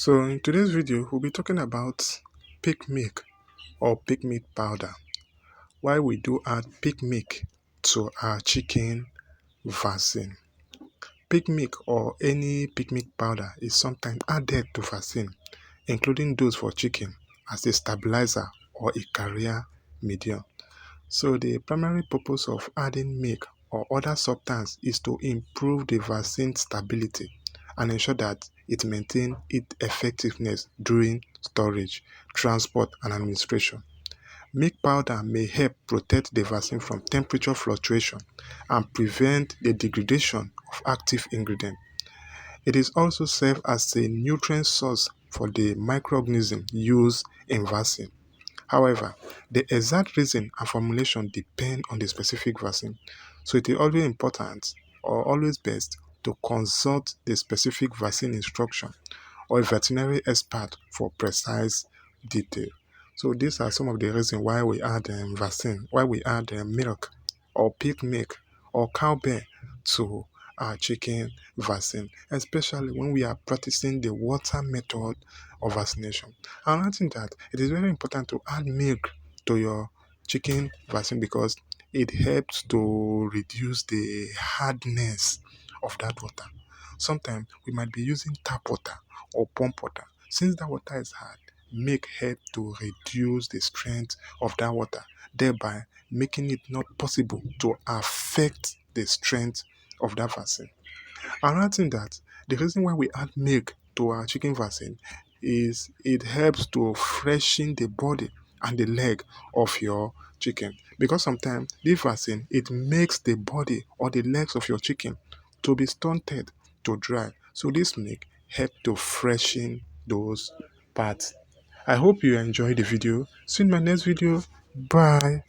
So in today's video, we'll be talking about pig milk or pig meat powder. Why we do add pig milk to our chicken vaccine. Pig milk or any pig milk powder is sometimes added to vaccine, including those for chicken as a stabilizer or a carrier medium. So the primary purpose of adding milk or other substance is to improve the vaccine stability and ensure that it maintains its effectiveness during storage, transport, and administration. Milk powder may help protect the vaccine from temperature fluctuation and prevent the degradation of active ingredients. It is also serve as a nutrient source for the microorganisms used in vaccine. However, the exact reason and formulation depend on the specific vaccine, so it is always important or always best to consult the specific vaccine instruction or a veterinary expert for precise detail. So these are some of the reasons why we add vaccine, why we add milk or pig milk or cow bear to our chicken vaccine, especially when we are practicing the water method of vaccination. Another thing that it is very important to add milk to your chicken vaccine because it helps to reduce the hardness of that water. Sometimes we might be using tap water or pump water. Since that water is hard, milk help to reduce the strength of that water, thereby making it not possible to affect the strength of that vaccine. Another thing that the reason why we add milk to our chicken vaccine is it helps to freshen the body and the leg of your chicken because sometimes this vaccine it makes the body or the legs of your chicken to be stunted to dry. So this milk help to freshen those parts. I hope you enjoyed the video. See you in my next video. Bye.